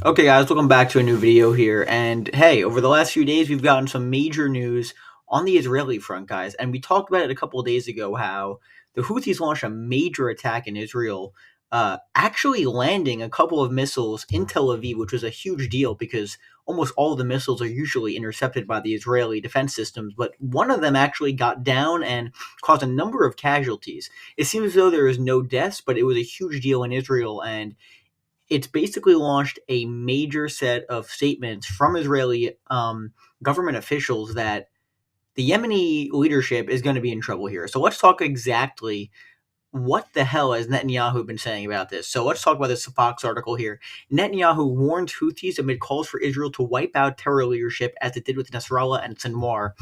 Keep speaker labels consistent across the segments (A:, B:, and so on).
A: Okay, guys, welcome back to a new video here. And hey, over the last few days, we've gotten some major news on the Israeli front, guys. And we talked about it a couple of days ago how the Houthis launched a major attack in Israel, actually landing a couple of missiles in Tel Aviv, which was a huge deal because almost all of the missiles are usually intercepted by the Israeli defense systems. But one of them actually got down and caused a number of casualties. It seems as though there was no deaths, but it was a huge deal in Israel. And it's basically launched a major set of statements from Israeli government officials that the Yemeni leadership is going to be in trouble here. So let's talk exactly what the hell has Netanyahu been saying about this? So let's talk about this Fox article here. Netanyahu warned Houthis amid calls for Israel to wipe out terror leadership as it did with Nasrallah and Sinwar.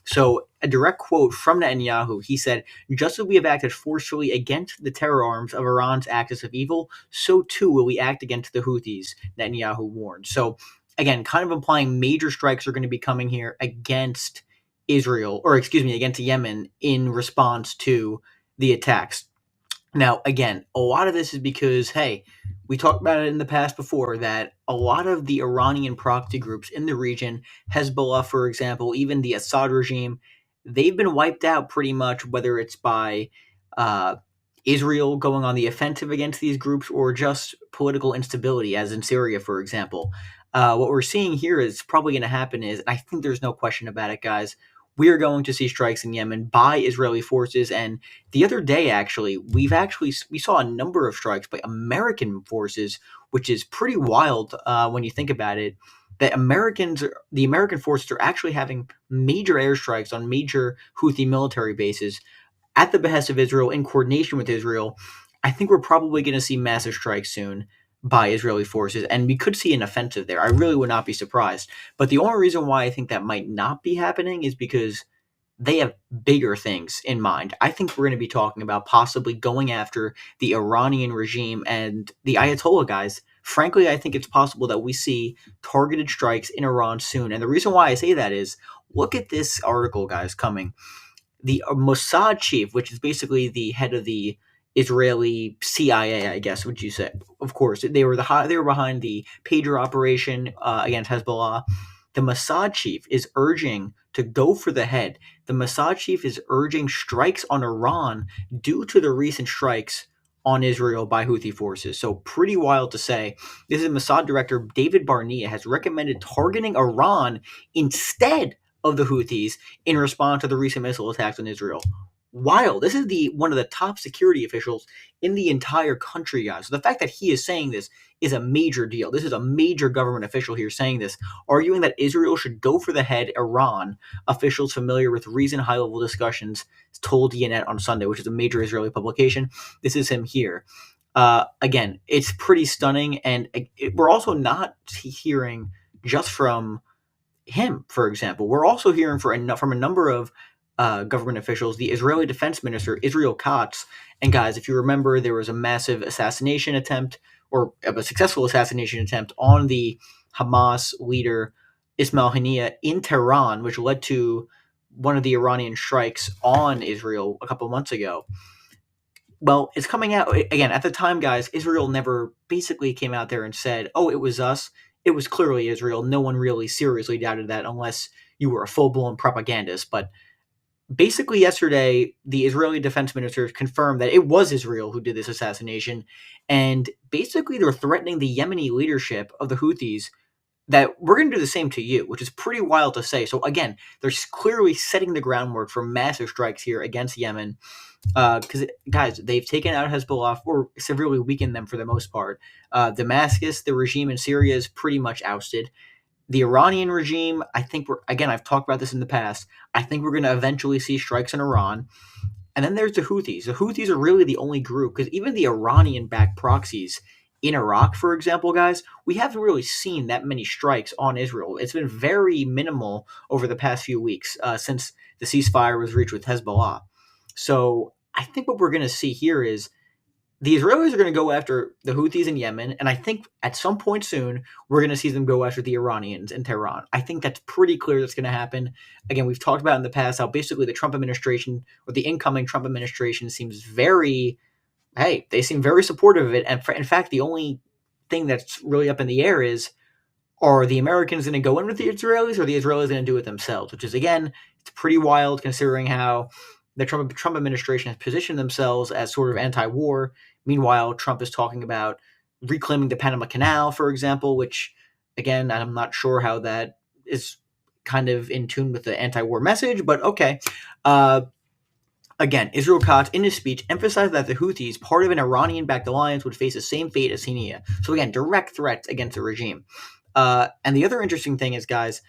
A: So a direct quote from Netanyahu, he said, "Just as we have acted forcefully against the terror arms of Iran's axis of evil, so too will we act against the Houthis," Netanyahu warned. So again, kind of implying major strikes are going to be coming here against Israel, or excuse me, against Yemen in response to the attacks. Now, again, a lot of this is because, hey, we talked about it in the past before that a lot of the Iranian proxy groups in the region, Hezbollah, for example, even the Assad regime, they've been wiped out pretty much, whether it's by uh, Israel going on the offensive against these groups or just political instability, as in Syria, for example. What we're seeing here is probably going to happen is, and I think there's no question about it, guys, we are going to see strikes in Yemen by Israeli forces. And the other day, actually, we saw a number of strikes by American forces, which is pretty wild when you think about it. That the American forces are actually having major airstrikes on major Houthi military bases at the behest of Israel in coordination with Israel. I think we're probably going to see massive strikes soon by Israeli forces, and we could see an offensive there. I really would not be surprised. But the only reason why I think that might not be happening is because they have bigger things in mind. I think we're going to be talking about possibly going after the Iranian regime and the Ayatollah guys. Frankly, I think it's possible that we see targeted strikes in Iran soon. And the reason why I say that is look at this article, guys, coming. The Mossad chief, which is basically the head of the Israeli CIA, I guess, would you say? Of course, they were behind the pager operation against Hezbollah. The Mossad chief is urging to go for the head. The Mossad chief is urging strikes on Iran due to the recent strikes on Israel by Houthi forces. So pretty wild to say. This is Mossad director David Barnea has recommended targeting Iran instead of the Houthis in response to the recent missile attacks on Israel. Wild. This is the one of the top security officials in the entire country, guys. So the fact that he is saying this is a major deal. This is a major government official here saying this, arguing that Israel should go for the head. Iran officials familiar with recent high-level discussions told Ynet on Sunday, which is a major Israeli publication. This is him here. Again, it's pretty stunning, and we're also not hearing just from him, for example. We're also hearing from a number of government officials, the Israeli defense minister, Israel Katz. And guys, if you remember, there was a massive assassination attempt, or a successful assassination attempt on the Hamas leader, Ismail Haniyeh, in Tehran, which led to one of the Iranian strikes on Israel a couple of months ago. Well, it's coming out again. At the time, guys, Israel never basically came out there and said, "Oh, it was us." It was clearly Israel. No one really seriously doubted that, unless you were a full-blown propagandist. But basically, yesterday, the Israeli defense minister confirmed that it was Israel who did this assassination, and basically, they're threatening the Yemeni leadership of the Houthis that we're going to do the same to you, which is pretty wild to say. So again, they're clearly setting the groundwork for massive strikes here against Yemen, because guys, they've taken out Hezbollah or severely weakened them for the most part. Damascus, the regime in Syria, is pretty much ousted. The Iranian regime, I think I've talked about this in the past. I think we're going to eventually see strikes in Iran. And then there's the Houthis. The Houthis are really the only group, because even the Iranian-backed proxies in Iraq, for example, guys, we haven't really seen that many strikes on Israel. It's been very minimal over the past few weeks since the ceasefire was reached with Hezbollah. So I think what we're going to see here is the Israelis are going to go after the Houthis in Yemen, and I think at some point soon we're going to see them go after the Iranians in Tehran. I think that's pretty clear that's going to happen. Again, we've talked about in the past how basically the Trump administration, or the incoming Trump administration, seems very, hey, they seem very supportive of it. And in fact, the only thing that's really up in the air is, are the Americans going to go in with the Israelis, or are the Israelis going to do it themselves? Which is, again, it's pretty wild considering how the Trump administration has positioned themselves as sort of anti-war. Meanwhile, Trump is talking about reclaiming the Panama Canal, for example, which, again, I'm not sure how that is kind of in tune with the anti-war message, but okay. Again, Israel Katz, in his speech, emphasized that the Houthis, part of an Iranian-backed alliance, would face the same fate as Syria. So again, direct threats against the regime. And the other interesting thing is, guys,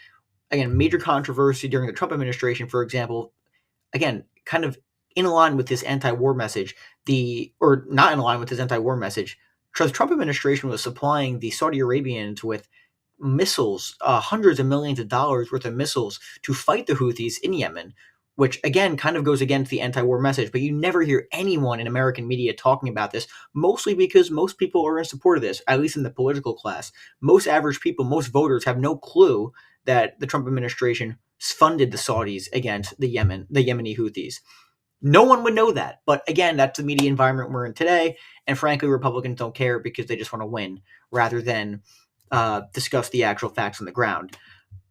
A: again, major controversy during the Trump administration, for example, again, kind of in line with this anti-war message, or not in line with this anti-war message, the Trump administration was supplying the Saudi Arabians with missiles, hundreds of millions of dollars worth of missiles to fight the Houthis in Yemen, which again kind of goes against the anti-war message. But you never hear anyone in American media talking about this, mostly because most people are in support of this, at least in the political class. Most average people, most voters have no clue that the Trump administration funded the Saudis against the Yemeni Houthis. No one would know that. But again, that's the media environment we're in today. And frankly, Republicans don't care because they just want to win rather than discuss the actual facts on the ground.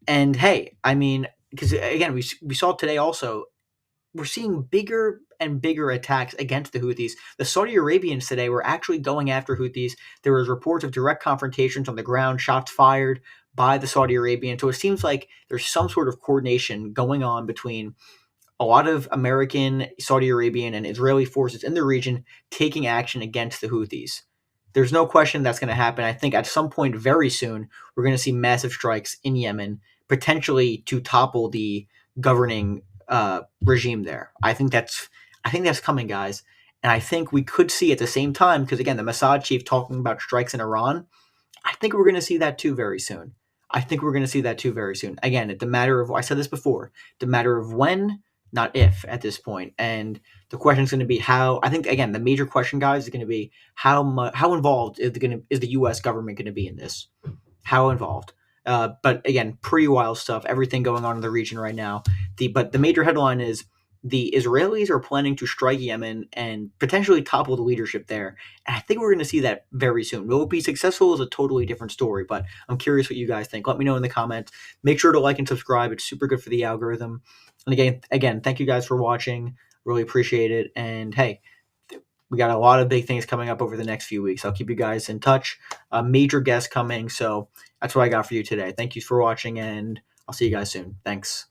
A: And hey, I mean, because again, we saw today also, we're seeing bigger and bigger attacks against the Houthis. The Saudi Arabians today were actually going after Houthis. There was reports of direct confrontations on the ground, shots fired by the Saudi Arabians. So it seems like there's some sort of coordination going on between a lot of American, Saudi Arabian, and Israeli forces in the region taking action against the Houthis. There's no question that's going to happen. I think at some point very soon, we're going to see massive strikes in Yemen, potentially to topple the governing regime there. I think that's coming, guys. And I think we could see at the same time, because again, the Mossad chief talking about strikes in Iran, I think we're going to see that too very soon. Again, it's a matter of, I said this before, the matter of when, not if at this point. And the question is going to be how. I think again, the major question, guys, is going to be how involved is the U.S. government going to be in this? How involved? But again, pretty wild stuff. Everything going on in the region right now. But the major headline is the Israelis are planning to strike Yemen and potentially topple the leadership there. And I think we're going to see that very soon. Will it be successful is a totally different story, but I'm curious what you guys think. Let me know in the comments. Make sure to like and subscribe. It's super good for the algorithm. And again, thank you guys for watching. Really appreciate it. And hey, we got a lot of big things coming up over the next few weeks. I'll keep you guys in touch. A major guest coming. So that's what I got for you today. Thank you for watching, and I'll see you guys soon. Thanks.